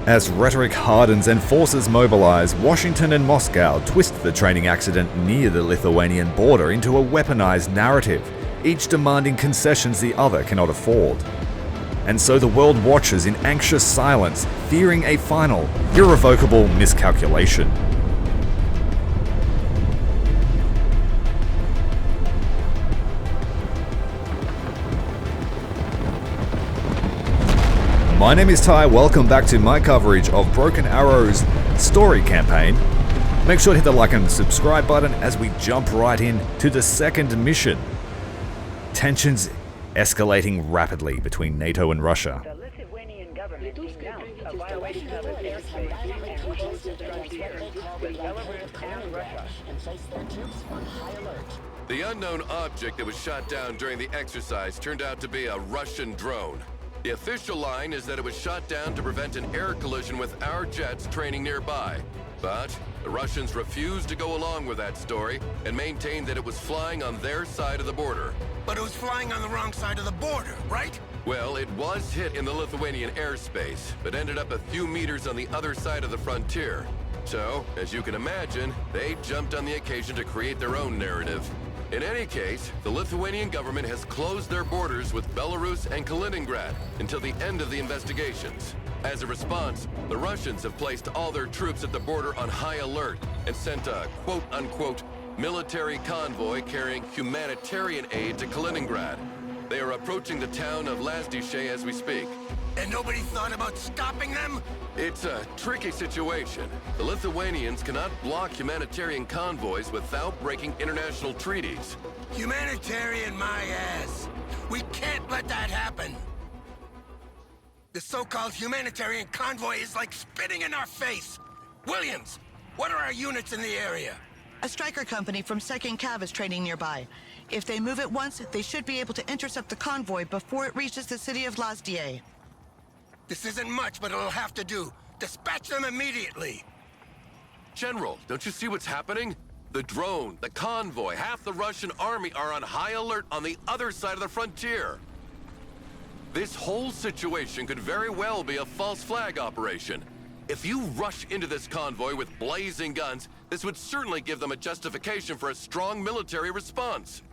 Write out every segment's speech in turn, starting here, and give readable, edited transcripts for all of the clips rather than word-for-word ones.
As rhetoric hardens and forces mobilize, Washington and Moscow twist the training accident near the Lithuanian border into a weaponized narrative, each demanding concessions the other cannot afford. And so the world watches in anxious silence, fearing a final, irrevocable miscalculation. My name is Ty, welcome back to my coverage of Broken Arrow's story campaign. Make sure to hit the like and subscribe button as we jump right in to the second mission. Tensions escalating rapidly between NATO and Russia. The Lithuanian government denounced a violation of its airspace and posted transparency with Belarus and Russia. The unknown object that was shot down during the exercise turned out to be a Russian drone. The official line is that it was shot down to prevent an air collision with our jets training nearby. But the Russians refused to go along with that story and maintained that it was flying on their side of the border. But it was flying on the wrong side of the border, right? Well, it was hit in the Lithuanian airspace, but ended up a few meters on the other side of the frontier. So, as you can imagine, they jumped on the occasion to create their own narrative. In any case, the Lithuanian government has closed their borders with Belarus and Kaliningrad until the end of the investigations. As a response, the Russians have placed all their troops at the border on high alert and sent a quote-unquote military convoy carrying humanitarian aid to Kaliningrad. They are approaching the town of Lazdishe as we speak. And nobody thought about stopping them? It's a tricky situation. The Lithuanians cannot block humanitarian convoys without breaking international treaties. Humanitarian my ass. We can't let that happen. The so-called humanitarian convoy is like spitting in our face. Williams, what are our units in the area? A striker company from 2nd Cav is training nearby. If they move at once, they should be able to intercept the convoy before it reaches the city of Lazdishe. This isn't much, but it'll have to do. Dispatch them immediately. General, don't you see what's happening? The drone, the convoy, half the Russian army are on high alert on the other side of the frontier. This whole situation could very well be a false flag operation. If you rush into this convoy with blazing guns, this would certainly give them a justification for a strong military response.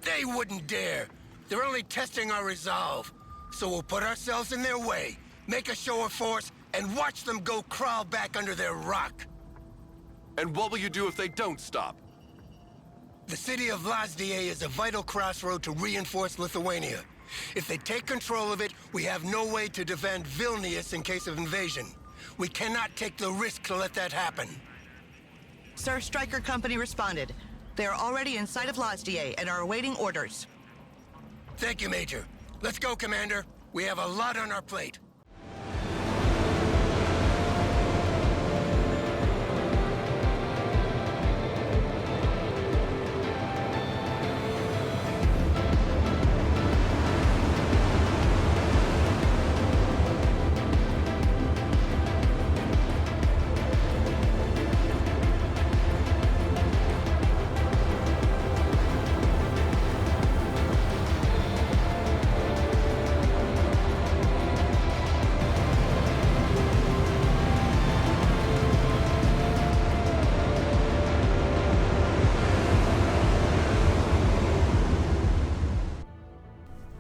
They wouldn't dare. They're only testing our resolve. So we'll put ourselves in their way, make a show of force, and watch them go crawl back under their rock. And what will you do if they don't stop? The city of Lazdishe is a vital crossroad to reinforce Lithuania. If they take control of it, we have no way to defend Vilnius in case of invasion. We cannot take the risk to let that happen. Sir, Striker Company responded. They are already in sight of Lazdishe and are awaiting orders. Thank you, Major. Let's go, Commander. We have a lot on our plate.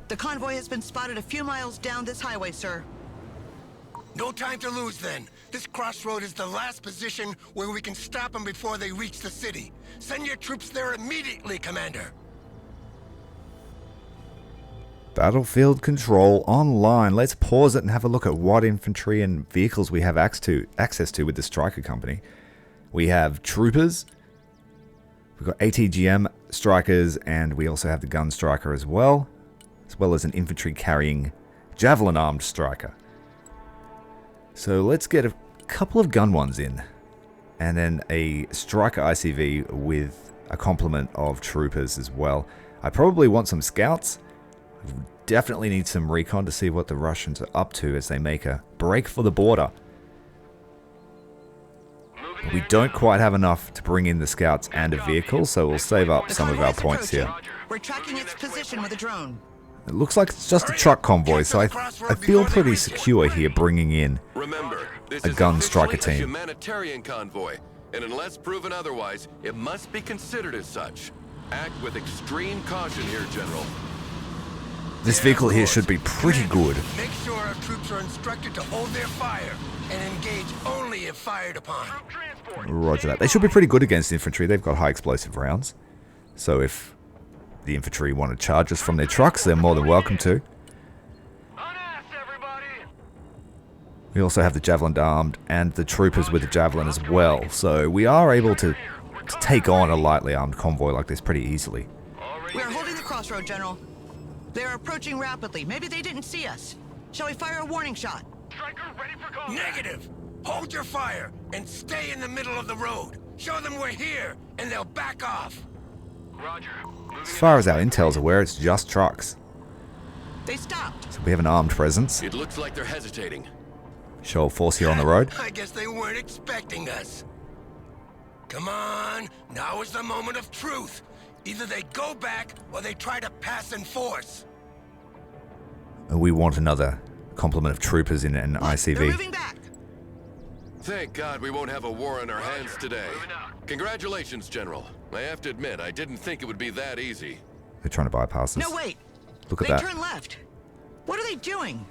The convoy has been spotted a few miles down this highway, sir. No time to lose, then. This crossroad is the last position where we can stop them before they reach the city. Send your troops there immediately, Commander. Battlefield control online. Let's pause it and have a look at what infantry and vehicles we have access to with the Striker Company. We have troopers. We've got ATGM strikers, and we also have the gun striker as well as an infantry carrying javelin armed striker. So let's get a couple of gun ones in, and then a striker ICV with a complement of troopers as well. I probably want some scouts. Definitely need some recon to see what the Russians are up to as they make a break for the border. We don't quite have enough to bring in the scouts and a vehicle, so we'll save up some of our points here. We're tracking its position with a drone. It looks like it's just a truck convoy, so I feel pretty secure here bringing in This a is gun officially striker a team. humanitarian convoy, and unless proven otherwise, it must be considered as such. Act with extreme caution here, General. This vehicle here should be pretty good. Make sure our troops are instructed to hold their fire and engage only if fired upon. Roger that. They should be pretty good against infantry. They've got high explosive rounds. So if the infantry want to charge us from their trucks, they're more than welcome to. We also have the javelin armed and the troopers with the javelin as well. So we are able to take on a lightly armed convoy like this pretty easily. We are holding the crossroad, General. They are approaching rapidly. Maybe they didn't see us. Shall we fire a warning shot? Negative! Hold your fire and stay in the middle of the road. Show them we're here and they'll back off. Roger. As far as our intel's aware, it's just trucks. They stopped. So we have an armed presence. It looks like they're hesitating. Show of force here on the road. I guess they weren't expecting us. Come on, now is the moment of truth. Either they go back or they try to pass in force. We want another complement of troopers in an They're ICV. moving back. Thank God we won't have a war on our hands today. Congratulations, General. I have to admit, I didn't think it would be that easy. They're trying to bypass us. No, wait. Look at They that. turn left. What are they doing?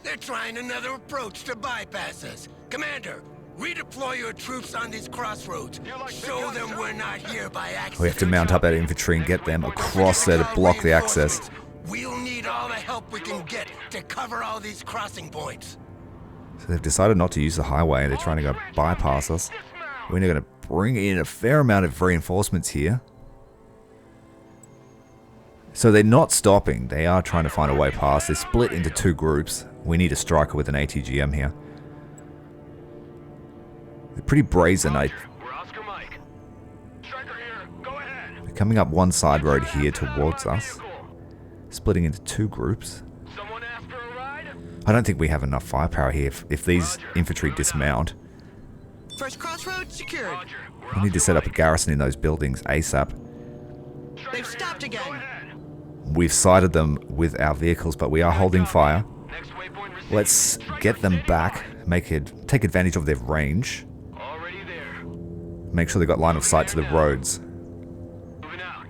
They're trying another approach to bypass us. Commander, redeploy your troops on these crossroads. Show them we're not here by accident. We have to mount up that infantry and get them across there to block the access. We'll need all the help we can get to cover all these crossing points. So they've decided not to use the highway. They're trying to go bypass us. We're going to bring in a fair amount of reinforcements here. So they're not stopping. They are trying to find a way past. They're split into two groups. We need a striker with an ATGM here. They're pretty brazen. We're Oscar Mike. Striker here. Go ahead. They're coming up one side road here towards us. Splitting into two groups. Someone asked for a ride? I don't think we have enough firepower here if these infantry dismount. First crossroad secured. Roger. We need to set up a garrison in those buildings ASAP. They've stopped again. We've sighted them with our vehicles, but we are holding fire. Next waypoint received. Let's get them back, take advantage of their range, Already there. make sure they've got line of sight to the roads. Moving out.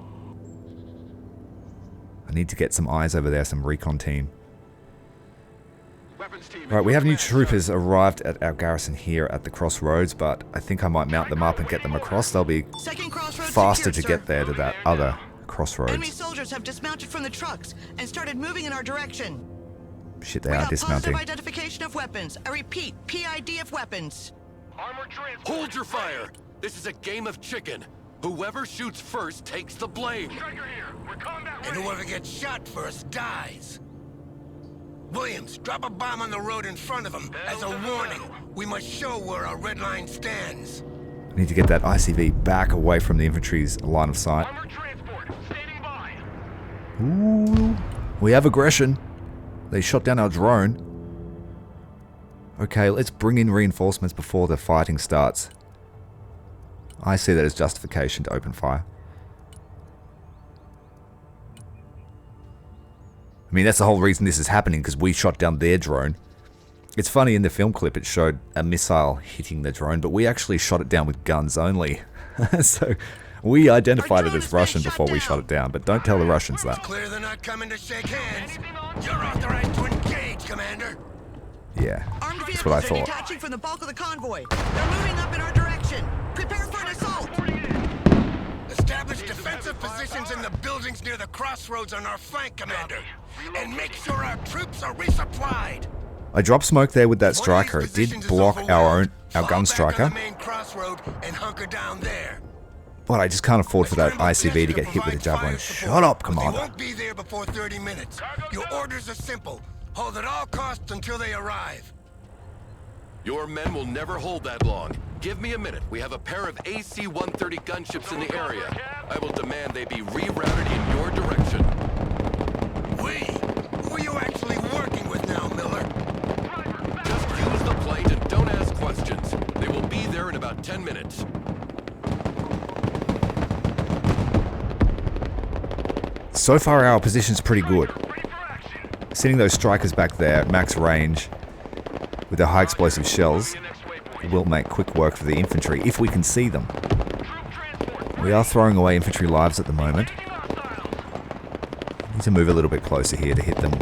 I need to get some eyes over there, some recon team. Weapons team. Right, we have new troopers arrived at our garrison here at the crossroads, but I think I might mount them up and get them across. They'll be Second crossroad faster secured, to get sir. there to that other Enemy crossroads. soldiers have dismounted from the trucks and started moving in our direction. Shit, they We are got dismounting. positive identification of weapons. I repeat, PID of weapons. Armored transport. Hold your fire! This is a game of chicken. Whoever shoots first takes the blame. Striker here. We're combat And ready. whoever gets shot first dies. Williams, drop a bomb on the road in front of them as a warning. We must show where our red line stands. I need to get that ICV back away from the infantry's line of sight. Armored transport. Standing by. Ooh, we have aggression. They shot down our drone. Okay, let's bring in reinforcements before the fighting starts. I see that as justification to open fire. I mean, that's the whole reason this is happening, because we shot down their drone. It's funny, in the film clip it showed a missile hitting the drone, but we actually shot it down with guns only. So we identified it as Russian before we shot it down, but don't tell the Russians that. Clear they're not coming to shake hands. You're authorized to engage, Commander. Yeah, Armed that's what I vehicles are thought. detaching from the bulk of the convoy. They're moving up in our direction. Prepare for an assault. Establish defensive positions in the buildings near the crossroads on our flank, Commander. And make sure our troops are resupplied. I dropped smoke there with that One of these striker. It did positions is block overwhelmed. our Fall gun back striker, on the main crossroad and hunker down there. but I just can't afford for that Scramble ICV to position get hit with a provide javelin. fire support, Shut up, but They Commander. won't be there before 30 minutes. Your orders are simple. Hold at all costs until they arrive. Your men will never hold that long. Give me a minute. We have a pair of AC-130 gunships in the area. I will demand they be rerouted in your direction. Who are you actually working with now, Miller? Just use the plate and don't ask questions. They will be there in about 10 minutes. So far, our position's pretty good. Sending those strikers back there, max range. with their high explosive shells, it will make quick work for the infantry if we can see them. We are throwing away infantry lives at the moment. Need to move a little bit closer here to hit them.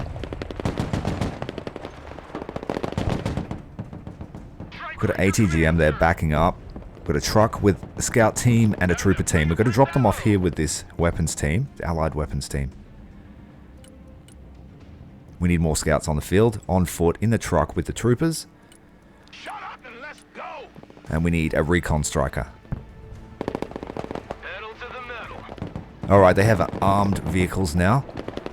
Got an ATGM there backing up. Got a truck with a scout team and a trooper team. We're going to drop them off here with this weapons team, the allied weapons team. We need more scouts on the field, on foot, in the truck with the troopers. Shut up and let's go. And we need a recon striker. Pedal to the metal. Alright, they have armed vehicles now.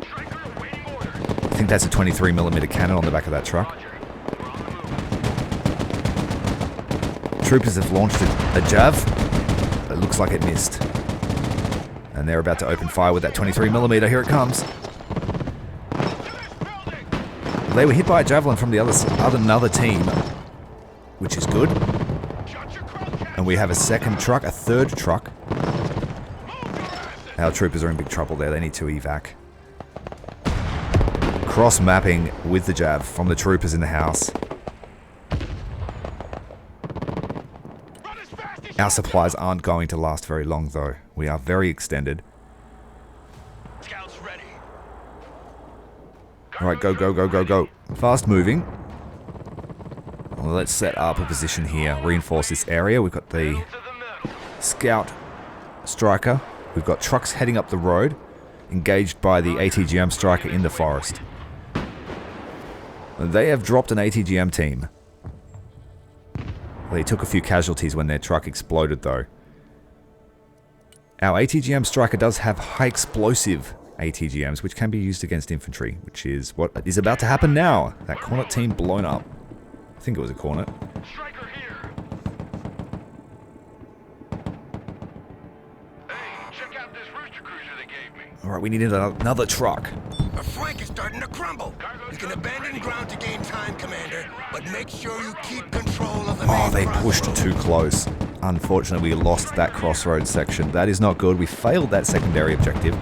Striker awaiting orders. I think that's a 23mm cannon on the back of that truck. Troopers have launched a jav. It looks like it missed. And they're about to open fire with that 23mm. Here it comes. They were hit by a javelin from the another team, which is good. And we have a second truck, a third truck. Our troopers are in big trouble there. They need to evac. Cross mapping with the jav from the troopers in the house. Our supplies aren't going to last very long, though. We are very extended. Scouts ready. Alright, go, go, go, go, go. Fast moving. Well, let's set up a position here. Reinforce this area. We've got the To the metal. scout striker. We've got trucks heading up the road, engaged by the ATGM striker in the forest. They have dropped an ATGM team. They took a few casualties when their truck exploded, though. Our ATGM striker does have high explosive ATGMs, which can be used against infantry, which is what is about to happen now. That Cornet team blown up. I think it was a Cornet. Striker here. Hey, check out this rooster cruiser they gave me. Alright, we needed another truck. Our flank is starting to crumble. You can abandon ground to gain time, Commander, but make sure you keep control of the main Oh, they crossroads. pushed too close. Unfortunately, we lost that crossroads section. That is not good. We failed that secondary objective,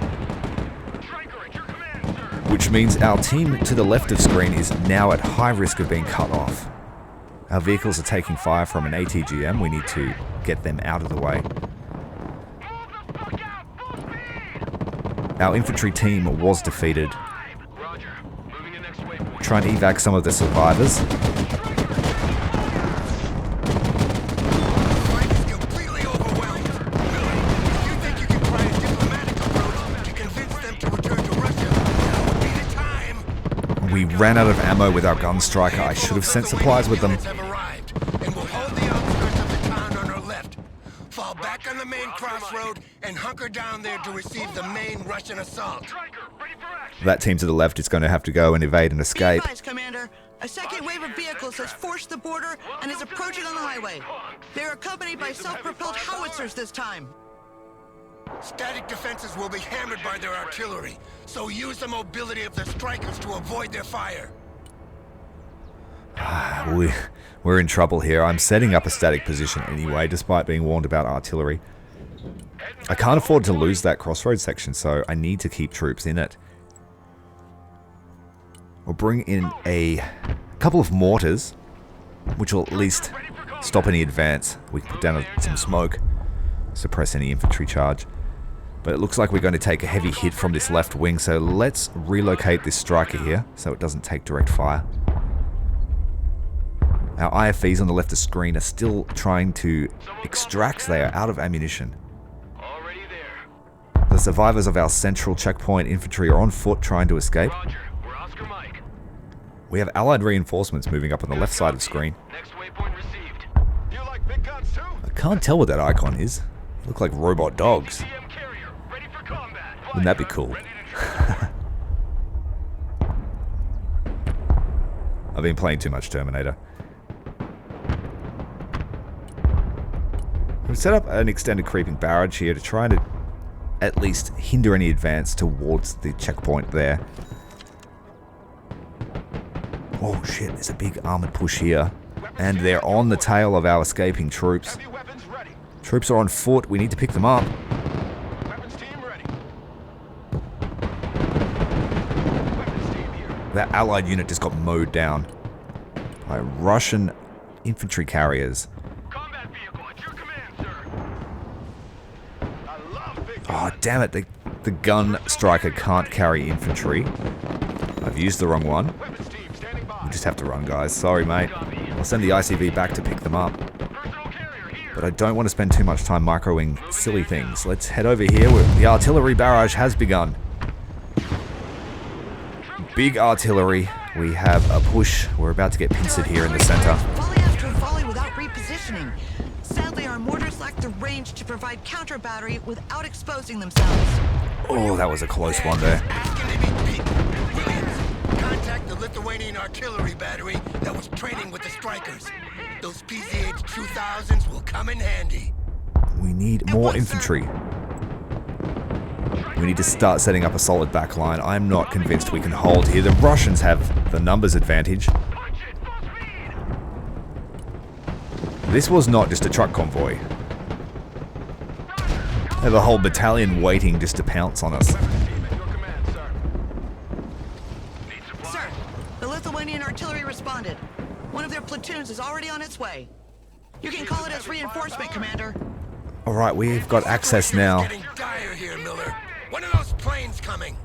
Striker at your command, sir. which means our team to the left of screen is now at high risk of being cut off. Our vehicles are taking fire from an ATGM. We need to get them out of the way. Move the fuck out, full speed. Our infantry team was defeated. Roger. Moving in next waypoint. Try and evac some of the survivors. Flank is completely overwhelmed. Really? If you think you can try a diplomatic approach to convince them to return to Russia, now would be the time. We ran out of ammo with our gun striker. I should have sent supplies with them. Units have arrived, and we'll hold the outskirts of the town on our left. Fall back on the main crossroad and hunker down there to receive the main Russian assault. Striker, ready for action. That team to the left is going to have to go and evade and Be escape. advised, Commander. A second wave of vehicles has forced the border and is approaching on the highway. They're accompanied by self-propelled howitzers this time. Static defenses will be hammered by their artillery, so use the mobility of the strikers to avoid their fire. We're in trouble here. I'm setting up a static position anyway, despite being warned about artillery. I can't afford to lose that crossroads section, so I need to keep troops in it. We'll bring in a couple of mortars, which will at least stop any advance. We can put down some smoke, suppress any infantry charge. But it looks like we're going to take a heavy hit from this left wing, so let's relocate this striker here so it doesn't take direct fire. Our IFVs on the left of screen are still trying to extract. They are out of ammunition. Already there. The survivors of our central checkpoint infantry are on foot trying to escape. Roger. We're Oscar Mike. We have allied reinforcements moving up on the left side of the screen. Next waypoint received. You like big guns too? I can't tell what that icon is. They look like robot dogs. CM carrier, ready for combat. Wouldn't that be cool? Ready to transfer. I've been playing too much Terminator. We've set up an extended creeping barrage here to try to at least hinder any advance towards the checkpoint there. Oh shit, there's a big armored push here. And they're on the tail of our escaping troops. Heavy weapons ready. Troops are on foot, we need to pick them up. Weapons team ready. Weapons team here. That allied unit just got mowed down. by Russian infantry carriers. Combat vehicle at your command, sir. I love big Oh, damn it. The gun striker can't carry infantry. I've used the wrong one. weapons team standing by. We just have to run, guys. Sorry, mate. I'll send the ICV back to pick them up. Personal carrier here. But I don't want to spend too much time microing silly things. Let's head over here where the artillery barrage has begun. Big artillery. We have a push. We're about to get pincered here in the center. Volley after volley without repositioning. Sadly, our mortars lack the range to provide counter battery without exposing themselves. Oh, that was a close one there. Asking to be beat. Williams, contact the Lithuanian artillery battery that was training with the strikers. Those PZH 2000s will come in handy. We need more infantry. We need to start setting up a solid back line. I'm not convinced we can hold here. The Russians have the numbers advantage. Punch it, full speed. This was not just a truck convoy. They have a whole battalion waiting just to pounce on us. Weapons team at your command, sir. Need supplies? Sir, the Lithuanian artillery responded. One of their platoons is already on its way. You can call it as reinforcement, Commander. Alright, we've got access now. Getting dire here, Miller. One of those planes coming.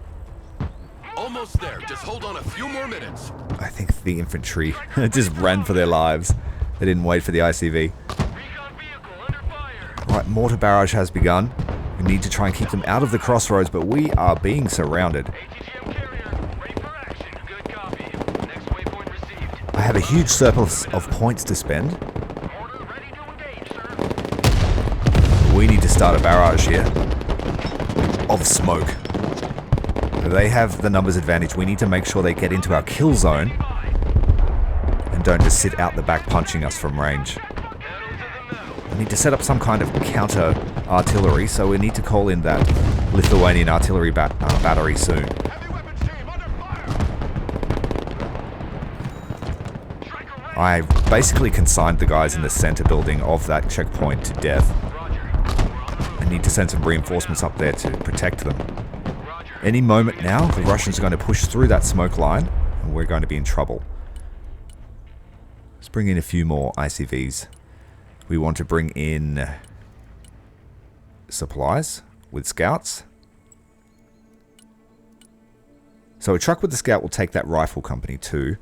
Almost there. Just hold on a few more minutes. I think the infantry just ran for their lives. They didn't wait for the ICV. Recon vehicle under fire. Right, mortar barrage has begun. We need to try and keep them out of the crossroads, but we are being surrounded. ATGM carrier, ready for action. Good copy. Next waypoint received. I have a huge surplus of points to spend. Order ready to engage, sir. We need to start a barrage here of smoke. They have the numbers advantage. We need to make sure they get into our kill zone and don't just sit out the back punching us from range. We need to set up some kind of counter artillery, so we need to call in that Lithuanian artillery battery soon. Heavy weapons team under fire. Striker ready. I basically consigned the guys in the center building of that checkpoint to death. I need to send some reinforcements up there to protect them. Any moment now, the Russians are going to push through that smoke line, and we're going to be in trouble. Let's bring in a few more ICVs. We want to bring in supplies with scouts. So a truck with the scout will take that rifle company too.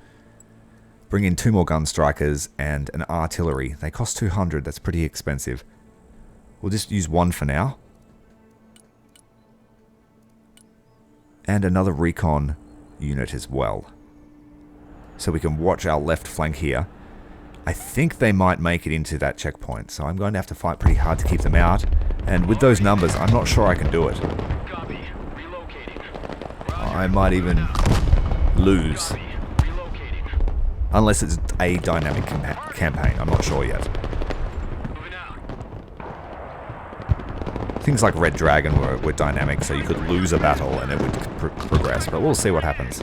Bring in 2 more gun strikers and an artillery. They cost 200, that's pretty expensive. We'll just use 1 for now. And another recon unit as well. So we can watch our left flank here. I think they might make it into that checkpoint, so I'm going to have to fight pretty hard to keep them out. And with those numbers, I'm not sure I can do it. Copy. Relocating. I might even lose. Relocating. Unless it's a dynamic campaign, I'm not sure yet. Moving out. Things like Red Dragon were dynamic, so you could lose a battle and it would progress, but we'll see what happens.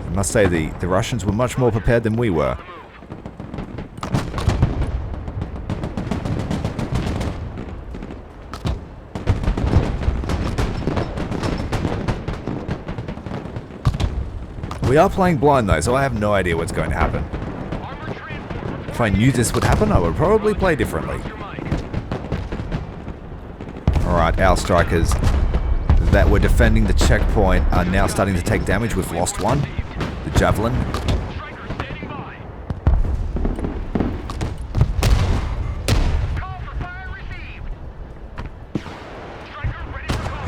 I must say the Russians were much more prepared than we were. We are playing blind though, so I have no idea what's going to happen. If I knew this would happen, I would probably play differently. Alright, our strikers that were defending the checkpoint are now starting to take damage. We've lost one. The Javelin.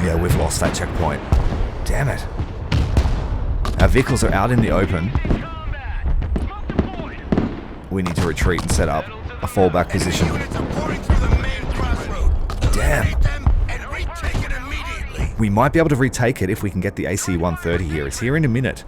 Yeah, we've lost that checkpoint. Damn it. Our vehicles are out in the open. We need to retreat and set up a fallback position. Units are pouring through the main crossroad. Damn. Eliminate them and retake it immediately. We might be able to retake it if we can get the AC-130 here. It's here in a minute.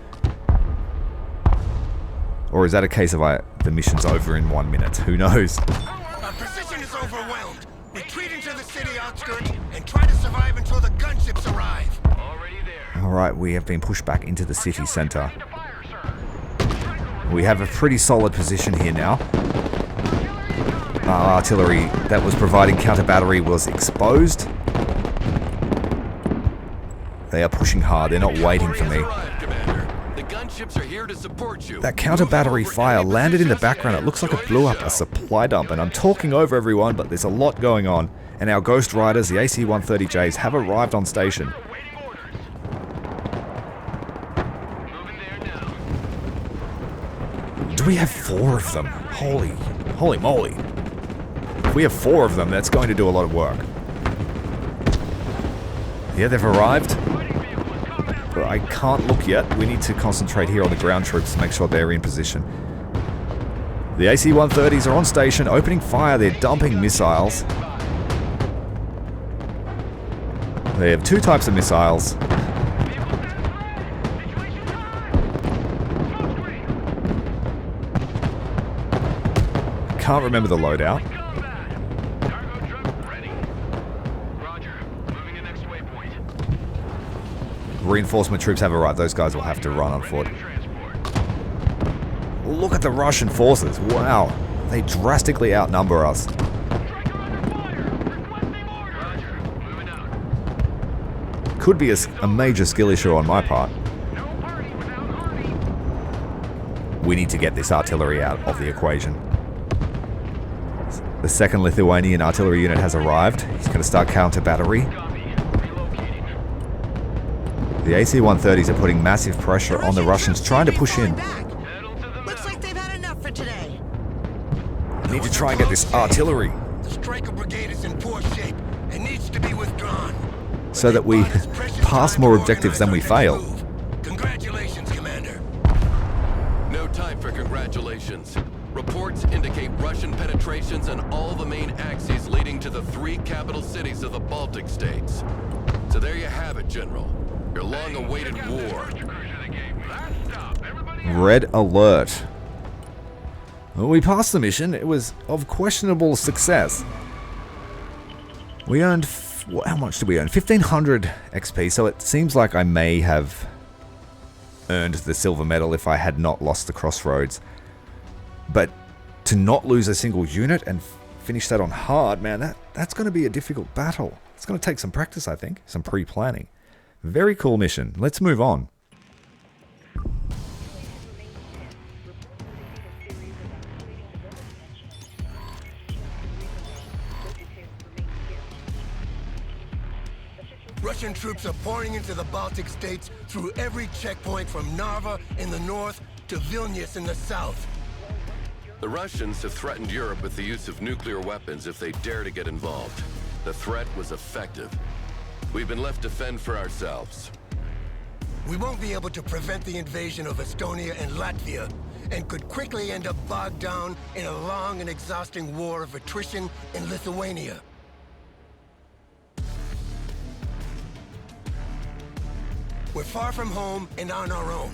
Or is that a case of the mission's over in 1 minute? Who knows? Our position is overwhelmed. Retreat into the city outskirts and try to survive until the gunships arrive. Already there. Alright, we have been pushed back into the city center. To fire, sir. We have a pretty solid position here now. Our artillery that was providing counter battery was exposed. They are pushing hard, they're not waiting for me. Arrived, Commander. Gunships are here to support you. That counter battery fire landed in the background. It looks like it blew up a supply dump, and I'm talking over everyone, but there's a lot going on. And our Ghost Riders, the AC-130Js, have arrived on station. Do we have 4 of them? Holy moly. If we have 4 of them, that's going to do a lot of work. Yeah, they've arrived. But I can't look yet. We need to concentrate here on the ground troops to make sure they're in position. The AC-130s are on station, opening fire. They're dumping missiles. They have 2 types of missiles. Can't remember the loadout. Reinforcement troops have arrived. Those guys will have to run on foot. Look at the Russian forces. Wow. They drastically outnumber us. Could be a major skill issue on my part. We need to get this artillery out of the equation. The second Lithuanian artillery unit has arrived. He's going to start counter battery. The AC-130s are putting massive pressure on the Russians, trying to push in. Looks like they've had enough for today. We need to try and get this artillery The Striker Brigade is in poor shape and needs to be withdrawn. so that we pass more objectives than we fail. Congratulations, Commander. No time for congratulations. Reports indicate Russian penetrations on all the main axes leading to the 3 capital cities of the Baltic states. So there you have it, General. Your long-awaited war. Red alert. Well, we passed the mission. It was of questionable success. We earned... how much did we earn? 1,500 XP, so it seems like I may have earned the silver medal if I had not lost the crossroads. But to not lose a single unit and finish that on hard, man, that's going to be a difficult battle. It's going to take some practice, I think. Some pre-planning. Very cool mission. Let's move on. Russian troops are pouring into the Baltic states through every checkpoint from Narva in the north to Vilnius in the south. The Russians have threatened Europe with the use of nuclear weapons if they dare to get involved. The threat was effective. We've been left to fend for ourselves. We won't be able to prevent the invasion of Estonia and Latvia, and could quickly end up bogged down in a long and exhausting war of attrition in Lithuania. We're far from home and on our own.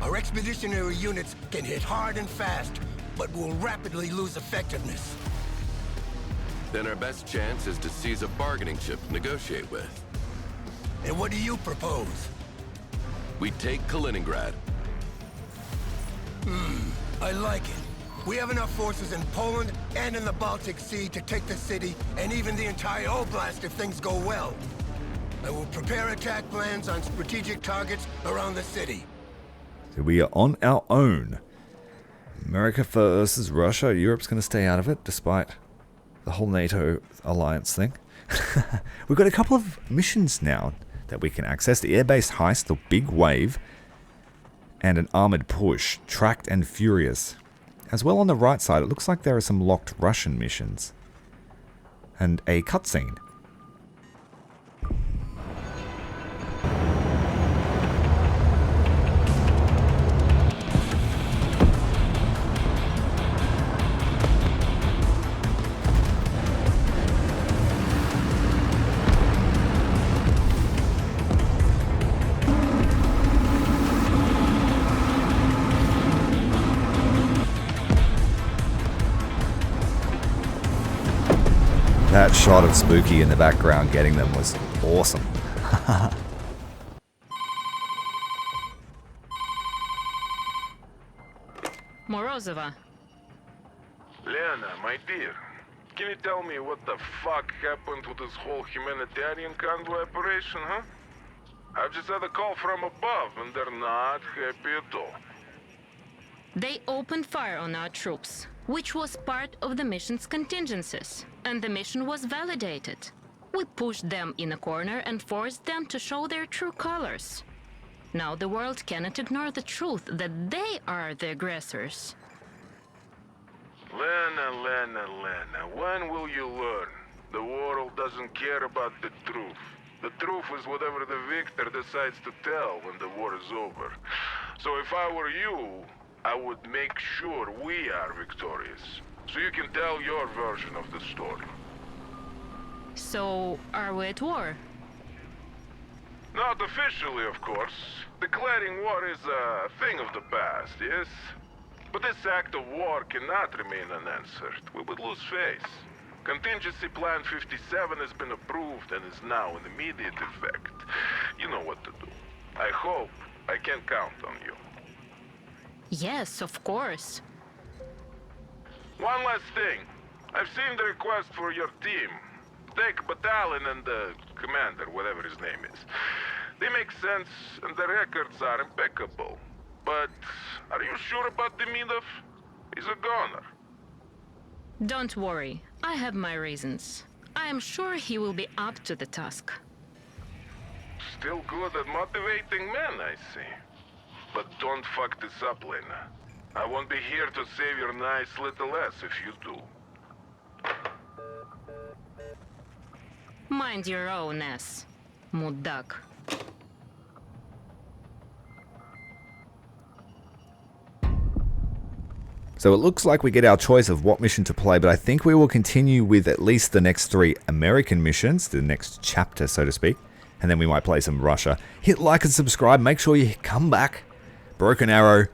Our expeditionary units can hit hard and fast, but will rapidly lose effectiveness. Then our best chance is to seize a bargaining chip to negotiate with. And what do you propose? We take Kaliningrad. I like it. We have enough forces in Poland and in the Baltic Sea to take the city and even the entire Oblast if things go well. I will prepare attack plans on strategic targets around the city. So we are on our own. America versus Russia. Europe's going to stay out of it, despite the whole NATO alliance thing. We've got a couple of missions now that we can access. The air-based heist, the big wave, and an armored push, tracked and furious. As well on the right side, it looks like there are some locked Russian missions. And a cutscene. That shot of Spooky in the background getting them was awesome. Morozova. Lena, my dear, can you tell me what the fuck happened with this whole humanitarian convoy operation, huh? I've just had a call from above, and they're not happy at all. They opened fire on our troops, which was part of the mission's contingencies, and the mission was validated. We pushed them in a corner and forced them to show their true colors. Now the world cannot ignore the truth that they are the aggressors. Lena, when will you learn? The world doesn't care about the truth. The truth is whatever the victor decides to tell when the war is over. So if I were you, I would make sure we are victorious, so you can tell your version of the story. So, are we at war? Not officially, of course. Declaring war is a thing of the past, yes? But this act of war cannot remain unanswered. We would lose face. Contingency Plan 57 has been approved and is now in immediate effect. You know what to do. I hope I can count on you. Yes, of course. One last thing. I've seen the request for your team. Take battalion and the commander, whatever his name is. They make sense and the records are impeccable. But are you sure about Demidov? He's a goner. Don't worry, I have my reasons. I am sure he will be up to the task. Still good at motivating men, I see. But don't fuck this up, Lena. I won't be here to save your nice little ass if you do. Mind your own ass, mudak. So it looks like we get our choice of what mission to play, but I think we will continue with at least the next 3 American missions, the next chapter, so to speak, and then we might play some Russia. Hit like and subscribe, make sure you come back. Broken Arrow,